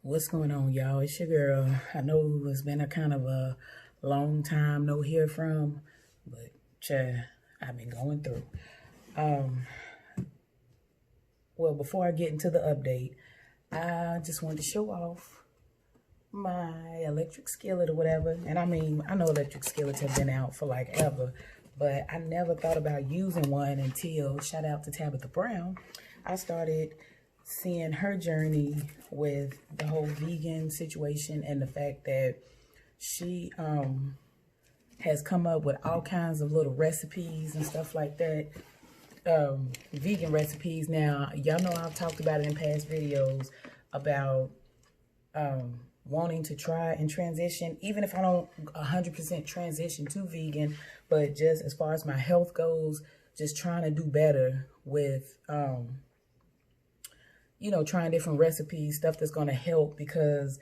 What's going on, y'all? It's your girl. I know it's been a kind of a long time no hear from, but I've been going through. Well, before I get into the update, I just wanted to show off my electric skillet or whatever. And I mean, I know electric skillets have been out for like ever, but I never thought about using one until, shout out to Tabitha Brown, I started seeing her journey with the whole vegan situation and the fact that she has come up with all kinds of little recipes and stuff like that, vegan recipes. Now, y'all know I've talked about it in past videos about wanting to try and transition, even if I don't 100% transition to vegan, but just as far as my health goes, just trying to do better with you know, trying different recipes, stuff that's going to help, because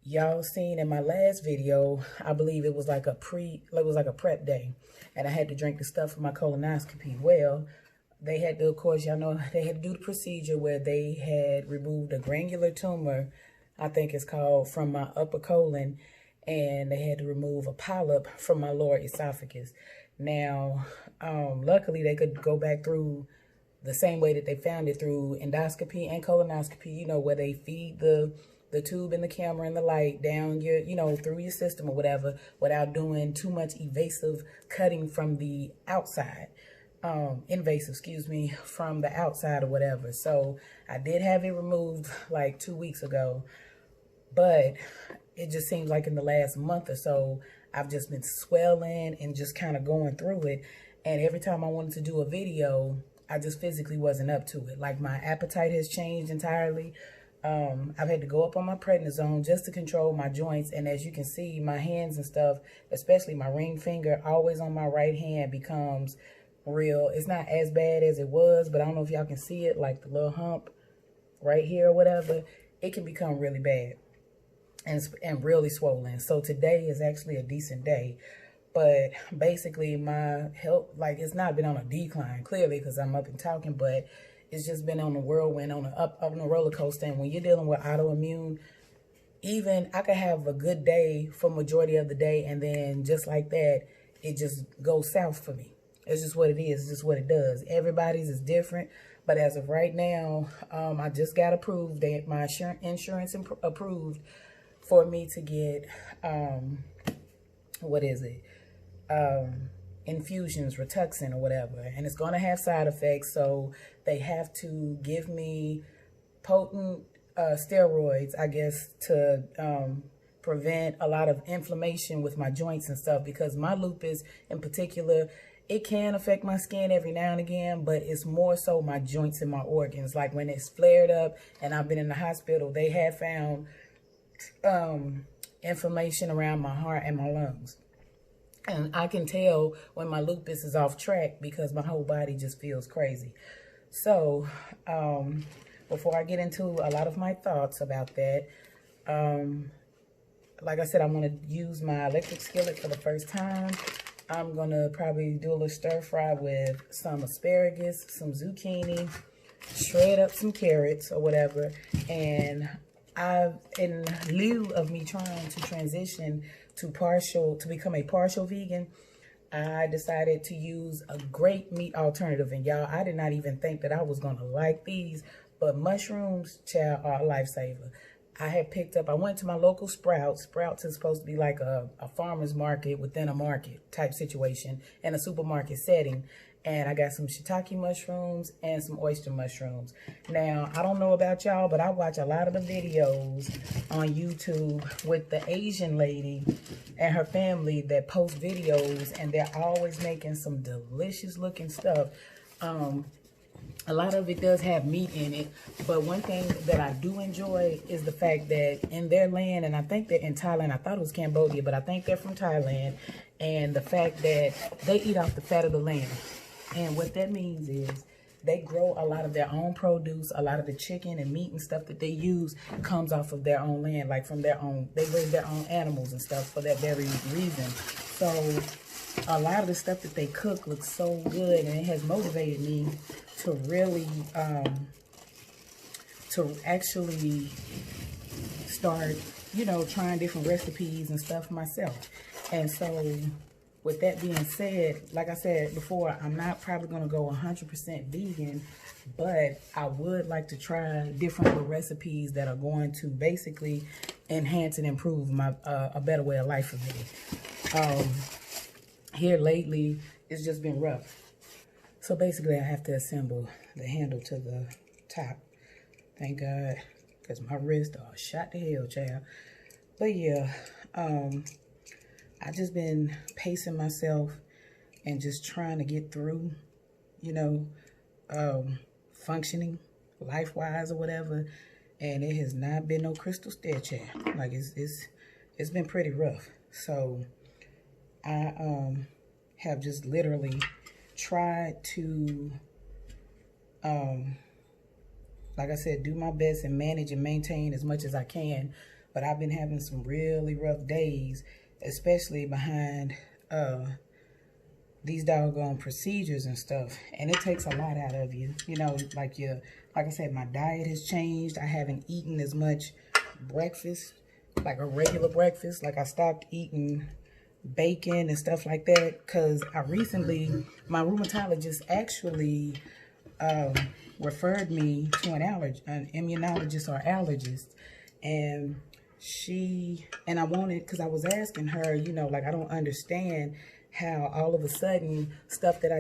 y'all seen in my last video, I believe it was like a prep day, and I had to drink the stuff for my colonoscopy. Well, they had to, of course, y'all know, they had to do the procedure where they had removed a granular tumor, I think it's called, from my upper colon, and they had to remove a polyp from my lower esophagus. Now, luckily they could go back through the same way that they found it, through endoscopy and colonoscopy, you know, where they feed the tube and the camera and the light down your, you know, through your system or whatever, without doing too much invasive cutting from the outside, excuse me, from the outside or whatever. So I did have it removed like 2 weeks ago, but it just seems like in the last month or so, I've just been swelling and just kind of going through it. And every time I wanted to do a video, I just physically wasn't up to it. Like, my appetite has changed entirely. I've had to go up on my prednisone just to control my joints. And as you can see, my hands and stuff, especially my ring finger, always on my right hand, becomes real. It's not as bad as it was, but I don't know if y'all can see it, like the little hump right here or whatever. It can become really bad and really swollen. So today is actually a decent day. But basically, my health, like, it's not been on a decline, clearly, because I'm up and talking, but it's just been on a whirlwind, on a roller coaster. And when you're dealing with autoimmune, even I could have a good day for majority of the day, and then just like that, it just goes south for me. It's just what it is. It's just what it does. Everybody's is different. But as of right now, I just got approved, that my insurance approved for me to get, what is it? Infusions, Rituxan or whatever, and it's going to have side effects, so they have to give me potent steroids, I guess, to prevent a lot of inflammation with my joints and stuff, because my lupus in particular, it can affect my skin every now and again, but it's more so my joints and my organs. Like, when it's flared up and I've been in the hospital, they have found inflammation around my heart and my lungs. And I can tell when my lupus is off track, because my whole body just feels crazy. So, before I get into a lot of my thoughts about that, like I said, I'm going to use my electric skillet for the first time. I'm going to probably do a little stir fry with some asparagus, some zucchini, shred up some carrots or whatever. And in lieu of me trying to transition to become a partial vegan, I decided to use a great meat alternative. And y'all, I did not even think that I was going to like these, but mushrooms, child, are a lifesaver. I went to my local Sprouts. Sprouts is supposed to be like a farmer's market within a market type situation in a supermarket setting. And I got some shiitake mushrooms and some oyster mushrooms. Now, I don't know about y'all, but I watch a lot of the videos on YouTube with the Asian lady and her family that post videos, and they're always making some delicious looking stuff. A lot of it does have meat in it, but one thing that I do enjoy is the fact that in their land, and I think they're in Thailand, I thought it was Cambodia, but I think they're from Thailand, and the fact that they eat off the fat of the land. And what that means is they grow a lot of their own produce. A lot of the chicken and meat and stuff that they use comes off of their own land, like from their own, they raise their own animals and stuff for that very reason. So a lot of the stuff that they cook looks so good, and it has motivated me to really, to actually start, you know, trying different recipes and stuff myself. And so with that being said, like I said before, I'm not probably going to go 100% vegan, but I would like to try different recipes that are going to basically enhance and improve my a better way of life for me. Here lately, it's just been rough. So basically, I have to assemble the handle to the top. Thank God, because my wrist are shot to hell, child. But yeah, I just been pacing myself and just trying to get through, you know, functioning life-wise or whatever. And it has not been no crystal stair chair. Like it's been pretty rough. So I have just literally tried to like I said, do my best and manage and maintain as much as I can. But I've been having some really rough days, especially behind these doggone procedures and stuff. And it takes a lot out of you. You know, like I said, my diet has changed. I haven't eaten as much breakfast, like a regular breakfast. Like I stopped eating bacon and stuff like that because I recently, my rheumatologist actually referred me to an immunologist or allergist. And I wanted, because I was asking her, you know, like I don't understand how all of a sudden stuff that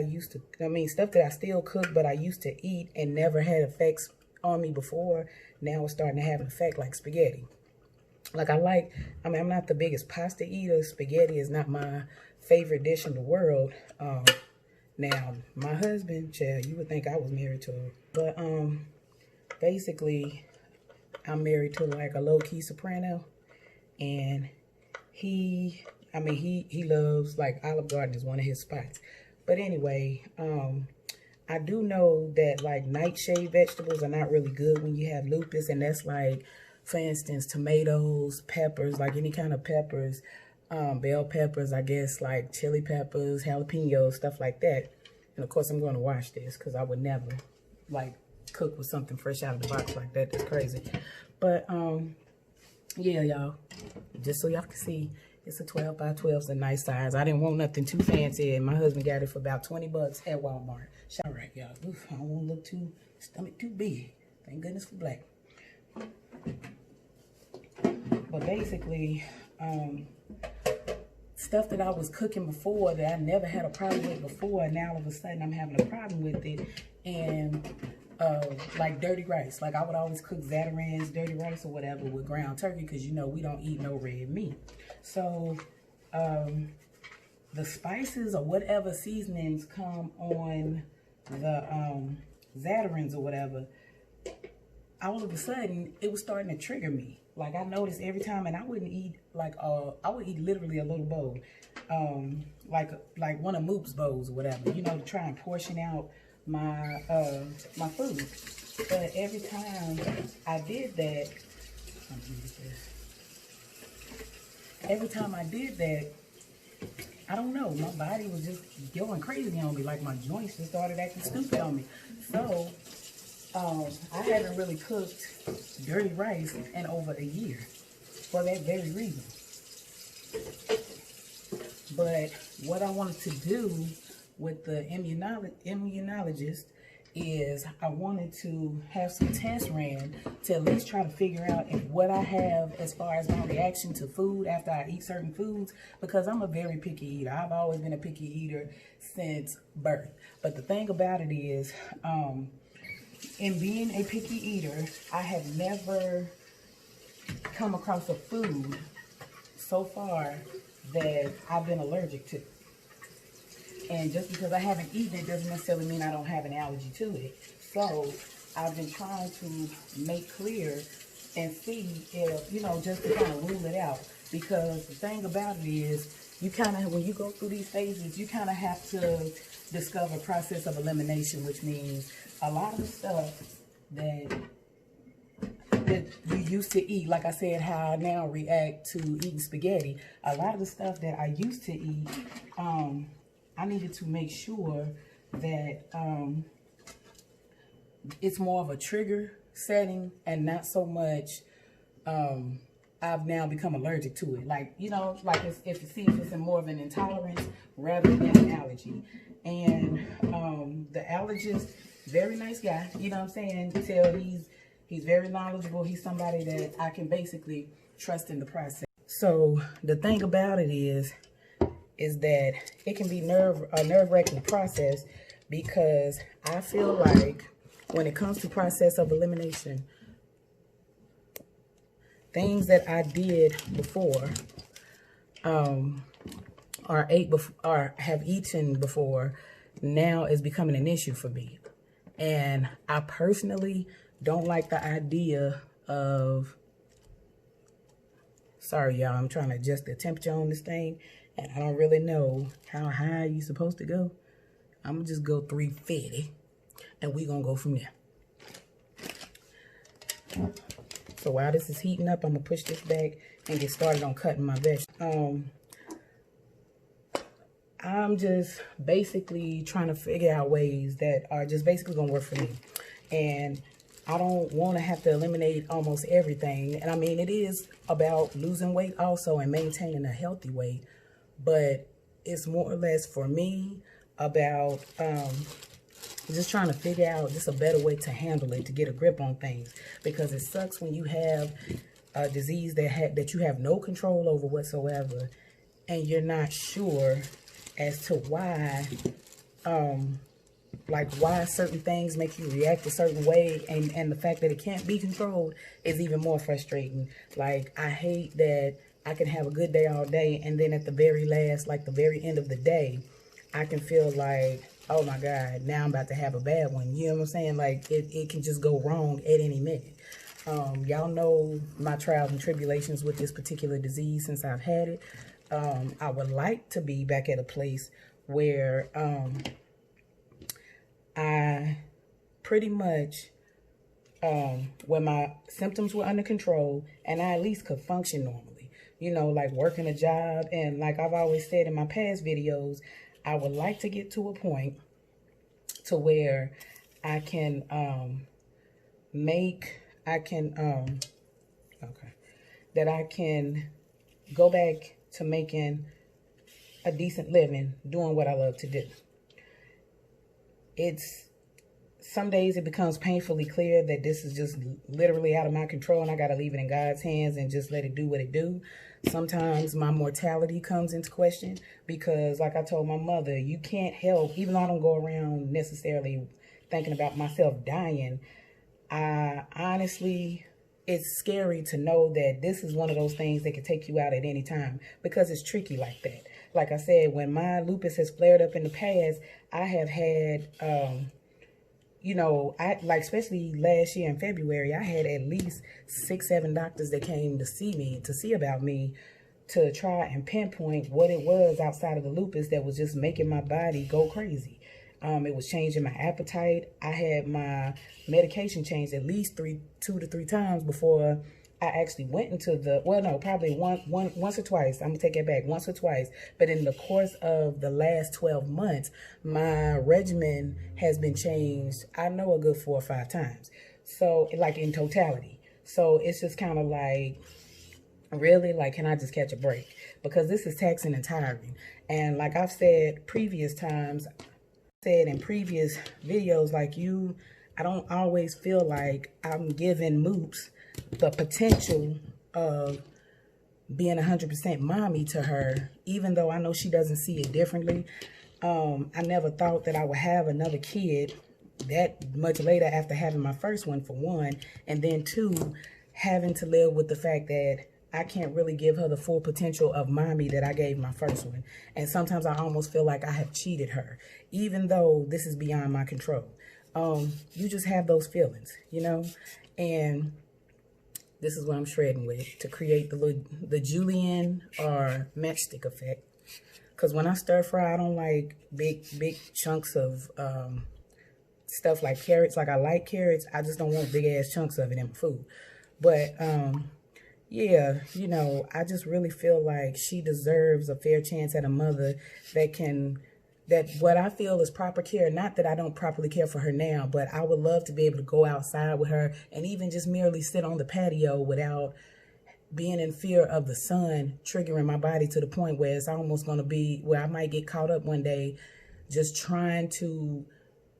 stuff that I still cook, but I used to eat and never had effects on me before, now it's starting to have an effect, like spaghetti. Like I'm not the biggest pasta eater. Spaghetti is not my favorite dish in the world. Now, my husband, child, you would think I was married to him. But basically, I'm married to like a low-key soprano. And he loves, like, Olive Garden is one of his spots. But anyway, I do know that like nightshade vegetables are not really good when you have lupus. And that's like, for instance, tomatoes, peppers, like any kind of peppers, bell peppers, I guess, like chili peppers, jalapenos, stuff like that. And of course, I'm going to wash this because I would never like cook with something fresh out of the box like that. That's crazy. But yeah, y'all, just so y'all can see, it's a 12 by 12. It's a nice size. I didn't want nothing too fancy, and my husband got it for about 20 bucks at Walmart. All right, y'all. Oof, I don't want to look stomach too big. Thank goodness for black. But basically, stuff that I was cooking before that I never had a problem with before, and now all of a sudden I'm having a problem with it. And like dirty rice. Like I would always cook Zatarain's dirty rice or whatever with ground turkey because, you know, we don't eat no red meat. So the spices or whatever seasonings come on the Zatarain's or whatever, all of a sudden it was starting to trigger me. Like I noticed every time, and I wouldn't eat like I would eat literally a little bowl, like one of Moop's bowls or whatever, you know, to try and portion out my my food. But every time I did that, I don't know, my body was just going crazy on me. Like my joints just started acting stupid on me. So I haven't really cooked dirty rice in over a year for that very reason. But what I wanted to do with the immunologist is I wanted to have some tests ran to at least try to figure out if what I have as far as my reaction to food after I eat certain foods, because I'm a very picky eater. I've always been a picky eater since birth. But the thing about it is, in being a picky eater, I have never come across a food so far that I've been allergic to. And just because I haven't eaten it doesn't necessarily mean I don't have an allergy to it. So I've been trying to make clear and see if, you know, just to kind of rule it out. Because the thing about it is, you kind of, when you go through these phases, you kind of have to discover a process of elimination, which means a lot of the stuff that you used to eat, like I said, how I now react to eating spaghetti, a lot of the stuff that I used to eat, I needed to make sure that it's more of a trigger setting and not so much I've now become allergic to it. Like, you know, like if it's more of an intolerance rather than an allergy. And the allergist, very nice guy, you know what I'm saying? Tell he's very knowledgeable. He's somebody that I can basically trust in the process. So the thing about it is that it can be a nerve-wracking process, because I feel like when it comes to process of elimination, things that I did before, or ate before, or have eaten before, now is becoming an issue for me. And I personally don't like the idea of, sorry y'all, I'm trying to adjust the temperature on this thing, and I don't really know how high you're supposed to go. I'm gonna just go 350, and we're gonna go from there. So while this is heating up, I'm gonna push this back and get started on cutting my vegetables. I'm just basically trying to figure out ways that are just basically gonna work for me. And I don't want to have to eliminate almost everything. And I mean, it is about losing weight also and maintaining a healthy weight, but it's more or less for me about just trying to figure out just a better way to handle it, to get a grip on things. Because it sucks when you have a disease that you have no control over whatsoever, and you're not sure as to why, like why certain things make you react a certain way, and the fact that it can't be controlled is even more frustrating. Like, I hate that I can have a good day all day, and then at the very last, like the very end of the day, I can feel like, oh my God, now I'm about to have a bad one. You know what I'm saying? Like, it can just go wrong at any minute. Y'all know my trials and tribulations with this particular disease since I've had it. I would like to be back at a place where I pretty much, when my symptoms were under control and I at least could function normally, you know, like working a job. And like I've always said in my past videos, I would like to get to a point to where I can, that I can go back to making a decent living, doing what I love to do. Some days it becomes painfully clear that this is just literally out of my control, and I got to leave it in God's hands and just let it do what it do. Sometimes my mortality comes into question, because like I told my mother, you can't help, even though I don't go around necessarily thinking about myself dying, I honestly, it's scary to know that this is one of those things that can take you out at any time, because it's tricky like that. Like I said, when my lupus has flared up in the past, I have had, you know, especially last year in February, I had at least 6-7 doctors that came to see about me, to try and pinpoint what it was outside of the lupus that was just making my body go crazy. It was changing my appetite. I had my medication changed at least 2 to 3 times before I actually went into the, well, no, probably once or twice. I'm gonna take it back, once or twice. But in the course of the last 12 months, my regimen has been changed, I know, a good 4 or 5 times. So, like, in totality. So it's just kind of like, really, like, can I just catch a break? Because this is taxing and tiring. And like I've said previous times, in previous videos, like I don't always feel like I'm giving Moops the potential of being 100% mommy to her, even though I know she doesn't see it differently. I never thought that I would have another kid that much later after having my first one, for one, and then 2, having to live with the fact that I can't really give her the full potential of mommy that I gave my first one. And sometimes I almost feel like I have cheated her, even though this is beyond my control. You just have those feelings, you know? And this is what I'm shredding with, to create the julienne or matchstick effect. Because when I stir fry, I don't like big chunks of stuff like carrots. Like, I like carrots, I just don't want big ass chunks of it in my food. But yeah, you know, I just really feel like she deserves a fair chance at a mother that can that what I feel is proper care, not that I don't properly care for her now, but I would love to be able to go outside with her and even just merely sit on the patio without being in fear of the sun triggering my body to the point where it's almost going to be where I might get caught up one day just trying to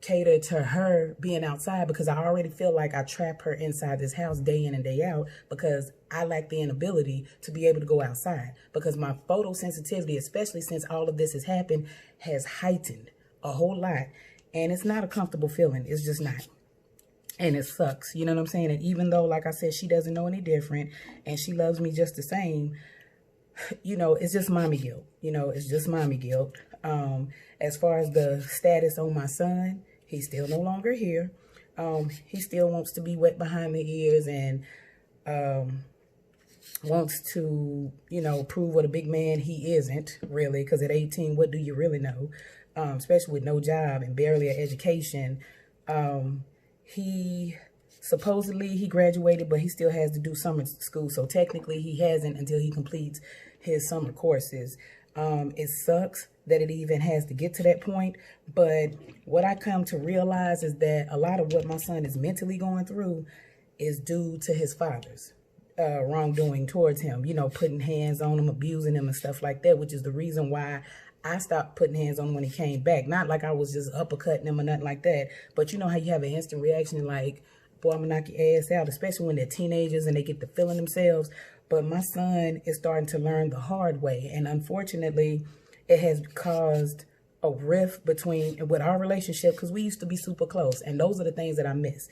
cater to her being outside, because I already feel like I trap her inside this house day in and day out because I lack the inability to be able to go outside, because my photosensitivity, especially since all of this has happened, has heightened a whole lot. And it's not a comfortable feeling. It's just not. And it sucks. You know what I'm saying? And even though, like I said, she doesn't know any different and she loves me just the same, you know, it's just mommy guilt. You know, it's just mommy guilt. As far as the status on my son, he's still no longer here. He still wants to be wet behind the ears and wants to, you know, prove what a big man he isn't, really. Because at 18, what do you really know? Especially with no job and barely an education. He supposedly graduated, but he still has to do summer school. So technically he hasn't until he completes his summer courses. It sucks that it even has to get to that point. But what I come to realize is that a lot of what my son is mentally going through is due to his father's wrongdoing towards him, you know, putting hands on him, abusing him and stuff like that, which is the reason why I stopped putting hands on him when he came back. Not like I was just uppercutting him or nothing like that, but you know how you have an instant reaction like, boy, I'm gonna knock your ass out, especially when they're teenagers and they get to feeling themselves. But my son is starting to learn the hard way, and unfortunately, it has caused a rift with our relationship, because we used to be super close, and those are the things that I miss.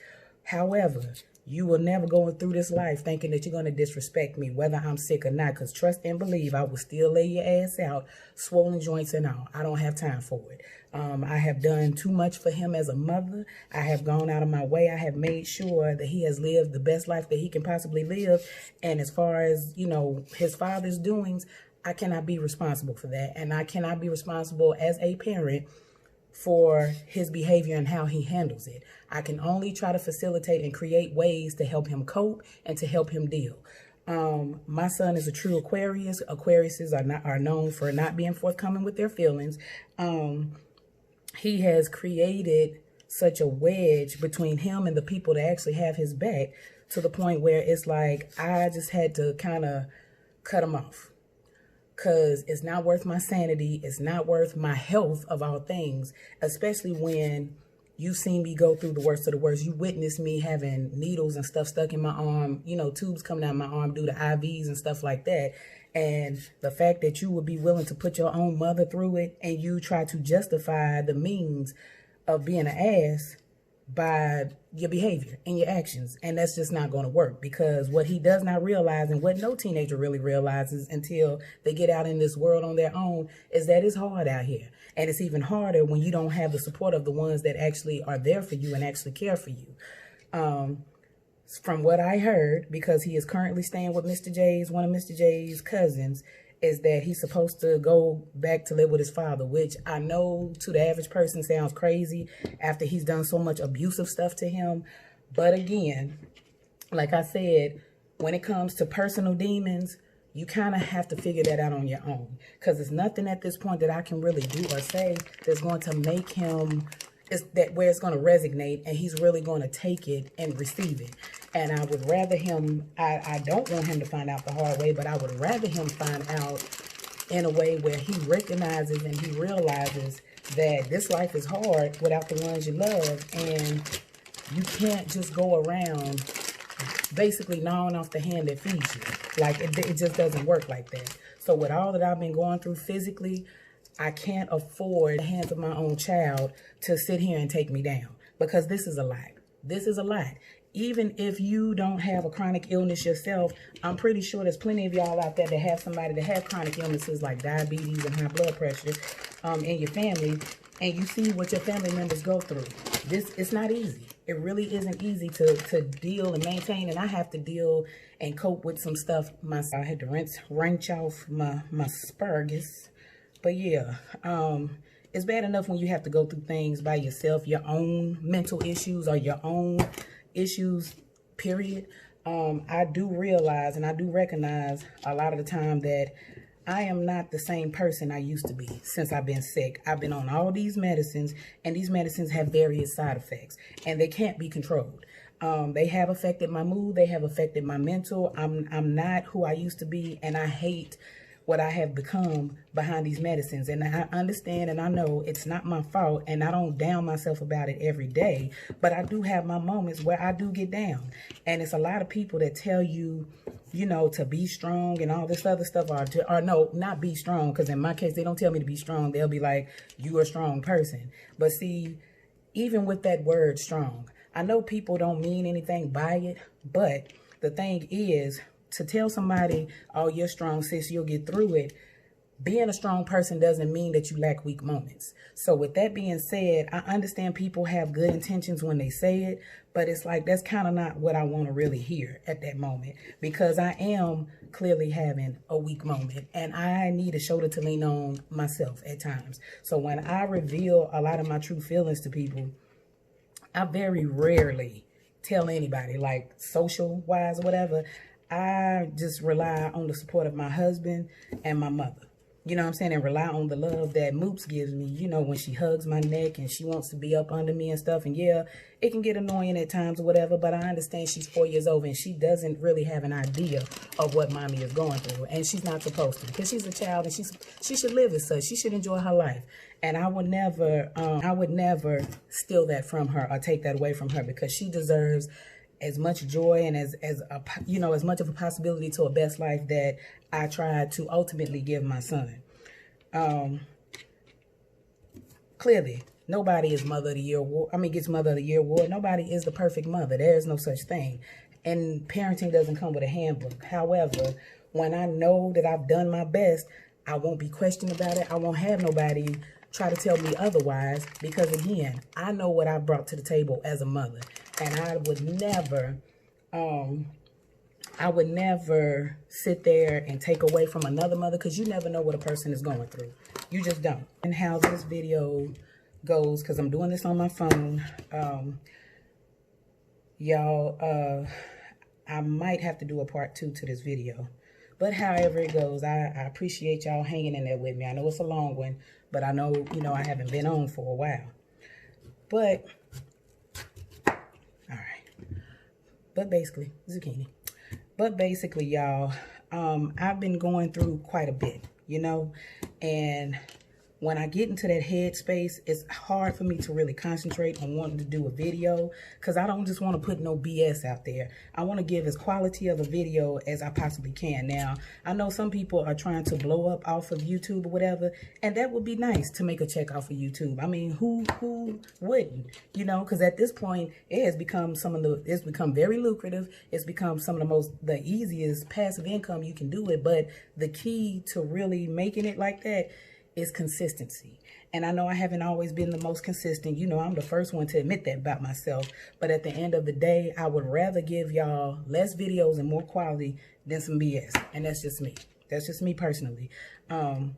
However, you will never go through this life thinking that you're going to disrespect me, whether I'm sick or not, because trust and believe, I will still lay your ass out, swollen joints and all. I don't have time for it. I have done too much for him as a mother. I have gone out of my way. I have made sure that he has lived the best life that he can possibly live. And as far as, you know, his father's doings, I cannot be responsible for that. And I cannot be responsible as a parent for his behavior and how he handles it. I can only try to facilitate and create ways to help him cope and to help him deal. My son is a true Aquarius. Aquariuses are known for not being forthcoming with their feelings. He has created such a wedge between him and the people that actually have his back, to the point where it's like I just had to kind of cut him off. Because it's not worth my sanity. It's not worth my health, of all things, especially when you've seen me go through the worst of the worst. You witnessed me having needles and stuff stuck in my arm, you know, tubes coming out of my arm due to IVs and stuff like that. And the fact that you would be willing to put your own mother through it, and you try to justify the means of being an ass by your behavior and your actions. And that's just not going to work, because what he does not realize, and what no teenager really realizes until they get out in this world on their own, is that it's hard out here. And it's even harder when you don't have the support of the ones that actually are there for you and actually care for you. From what I heard, because he is currently staying with Mr. J's, one of Mr. J's cousins, is that he's supposed to go back to live with his father, which I know to the average person sounds crazy after he's done so much abusive stuff to him. But again, like I said, when it comes to personal demons, you kind of have to figure that out on your own, because there's nothing at this point that I can really do or say that's going to make him, where it's going to resonate and he's really going to take it and receive it. And I would rather him, I don't want him to find out the hard way, but I would rather him find out in a way where he recognizes and he realizes that this life is hard without the ones you love, and you can't just go around basically gnawing off the hand that feeds you. Like, it just doesn't work like that. So with all that I've been going through physically, I can't afford the hands of my own child to sit here and take me down, because this is a lot. This is a lot. Even if you don't have a chronic illness yourself, I'm pretty sure there's plenty of y'all out there that have somebody that have chronic illnesses like diabetes and high blood pressure in your family, and you see what your family members go through. It's not easy. It really isn't easy to deal and maintain, and I have to deal and cope with some stuff myself. I had to wrench off my asparagus. But yeah, it's bad enough when you have to go through things by yourself, your own mental issues or your own issues, period. I do realize and I do recognize a lot of the time that I am not the same person I used to be since I've been sick. I've been on all these medicines, and these medicines have various side effects, and they can't be controlled. They have affected my mood. They have affected my mental. I'm not who I used to be, and I hate what I have become behind these medicines. And I understand and I know it's not my fault, and I don't down myself about it every day, but I do have my moments where I do get down. And it's a lot of people that tell you, you know, to be strong and all this other stuff, or no, not be strong, because in my case, they don't tell me to be strong. They'll be like, you're a strong person. But see, even with that word strong, I know people don't mean anything by it, but the thing is, to tell somebody, oh, you're strong, sis, you'll get through it. Being a strong person doesn't mean that you lack weak moments. So with that being said, I understand people have good intentions when they say it, but it's like, that's kind of not what I want to really hear at that moment, because I am clearly having a weak moment and I need a shoulder to lean on myself at times. So when I reveal a lot of my true feelings to people, I very rarely tell anybody, like social wise or whatever. I just rely on the support of my husband and my mother. You know what I'm saying? And rely on the love that Moops gives me, you know, when she hugs my neck and she wants to be up under me and stuff. And yeah, it can get annoying at times or whatever, but I understand she's 4 years old and she doesn't really have an idea of what mommy is going through. And she's not supposed to, because she's a child and she should live as such. She should enjoy her life. And I would never steal that from her or take that away from her, because she deserves as much joy and as much of a possibility to a best life that I tried to ultimately give my son. Clearly, nobody is Mother of the Year award. Gets Mother of the Year award. Nobody is the perfect mother. There is no such thing. And parenting doesn't come with a handbook. However, when I know that I've done my best, I won't be questioned about it. I won't have nobody try to tell me otherwise, because again, I know what I brought to the table as a mother. And I would never sit there and take away from another mother, because you never know what a person is going through. You just don't. And how this video goes, because I'm doing this on my phone, y'all, I might have to do a part 2 to this video. But however it goes, I appreciate y'all hanging in there with me. I know it's a long one, but I know, you know, I haven't been on for a while. But But basically, y'all, I've been going through quite a bit, you know, and when I get into that headspace, it's hard for me to really concentrate on wanting to do a video, because I don't just want to put no BS out there. I want to give as quality of a video as I possibly can. Now, I know some people are trying to blow up off of YouTube or whatever, and that would be nice to make a check off of YouTube. I mean, who wouldn't, you know, because at this point, it has become it's become very lucrative. It's become some of the easiest passive income you can do it. But the key to really making it like that is consistency. And I know I haven't always been the most consistent. You know, I'm the first one to admit that about myself. But at the end of the day, I would rather give y'all less videos and more quality than some BS. And that's just me. That's just me personally. And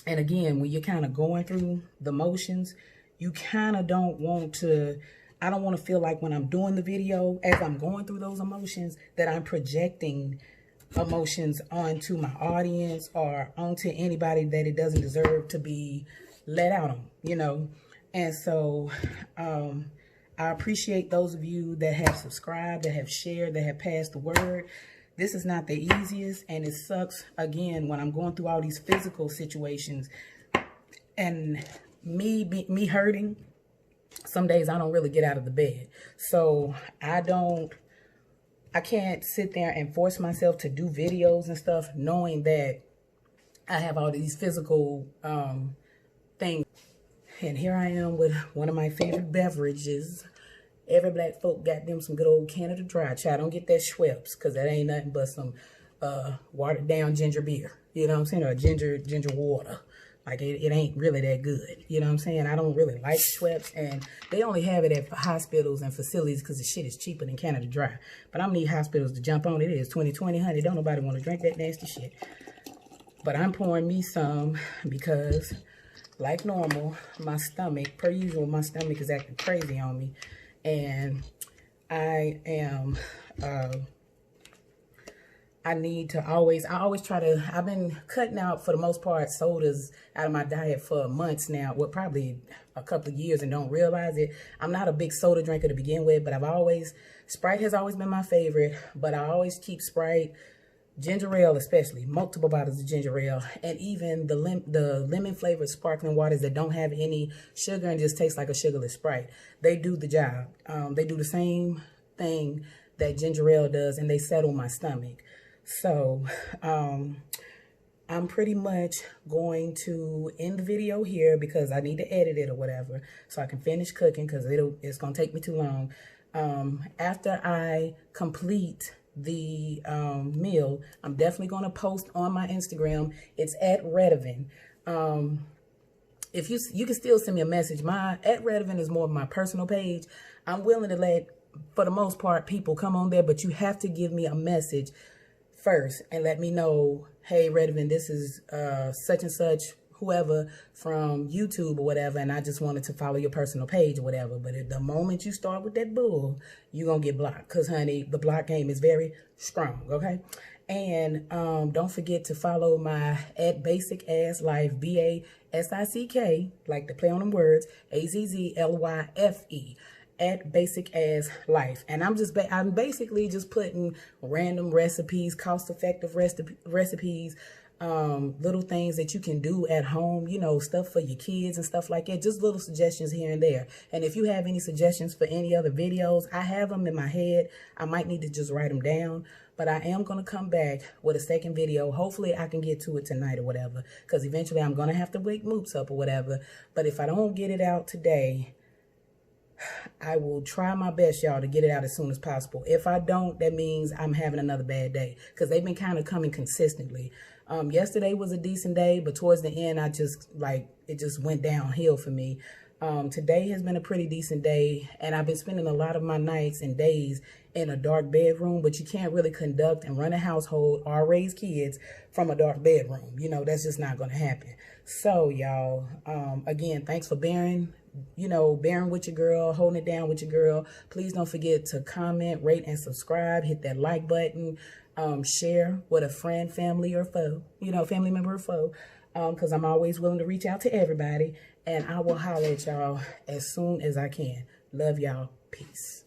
again, when you're kind of going through the motions, you kind of don't want to, I don't want to feel like when I'm doing the video, as I'm going through those emotions, that I'm projecting emotions onto my audience or onto anybody that it doesn't deserve to be let out on, you know. And so I appreciate those of you that have subscribed, that have shared, that have passed the word. This is not the easiest, and it sucks again when I'm going through all these physical situations and me hurting. Some days I don't really get out of the bed, so I can't sit there and force myself to do videos and stuff knowing that I have all these physical things. And here I am with one of my favorite beverages. Every black folk got them some good old Canada Dry. Child, don't get that Schweppes, because that ain't nothing but some watered down ginger beer. You know what I'm saying? Or ginger water. Like, it ain't really that good. You know what I'm saying? I don't really like Schweppes, and they only have it at hospitals and facilities because the shit is cheaper than Canada Dry. But I'm need hospitals to jump on. It is 2020, honey. Don't nobody want to drink that nasty shit. But I'm pouring me some because, like normal, my stomach, per usual, my stomach is acting crazy on me. And I am I always try to, I've been cutting out, for the most part, sodas out of my diet for months now. Well, probably a couple of years and don't realize it. I'm not a big soda drinker to begin with, but Sprite has always been my favorite, but I always keep Sprite, ginger ale especially, multiple bottles of ginger ale, and even the lemon flavored sparkling waters that don't have any sugar and just taste like a sugarless Sprite. They do the job. They do the same thing that ginger ale does, and they settle my stomach. So I'm pretty much going to end the video here because I need to edit it or whatever so I can finish cooking, because it's going to take me too long. After I complete the meal, I'm definitely going to post on my Instagram. It's at Redivan. If you can still send me a message. My at Redivan is more of my personal page. I'm willing to let, for the most part, people come on there, but you have to give me a message first and let me know, hey, Redivan, this is such and such, whoever from YouTube or whatever, and I just wanted to follow your personal page or whatever. But at the moment you start with that bull, you're going to get blocked, because, honey, the block game is very strong, okay? And don't forget to follow my at Basic Ass Life, BASICK, like to play on them words, AZZLYFE. At Basic Ass Life. And I'm basically just putting random recipes, cost-effective recipes, little things that you can do at home, you know, stuff for your kids and stuff like that. Just little suggestions here and there. And if you have any suggestions for any other videos, I have them in my head. I might need to just write them down. But I am going to come back with a second video. Hopefully I can get to it tonight or whatever, because eventually I'm going to have to wake Moops up or whatever. But if I don't get it out today, I will try my best, y'all, to get it out as soon as possible. If I don't, that means I'm having another bad day, because they've been kind of coming consistently. Yesterday was a decent day, but towards the end, it just went downhill for me. Today has been a pretty decent day, and I've been spending a lot of my nights and days in a dark bedroom, but you can't really conduct and run a household or raise kids from a dark bedroom. You know, that's just not going to happen. So, y'all, again, thanks for bearing with your girl, holding it down with your girl. Please don't forget to comment, rate, and subscribe. Hit that like button. Share with a friend, family, or foe, family member or foe, because I'm always willing to reach out to everybody. And I will holler at y'all as soon as I can. Love y'all. Peace.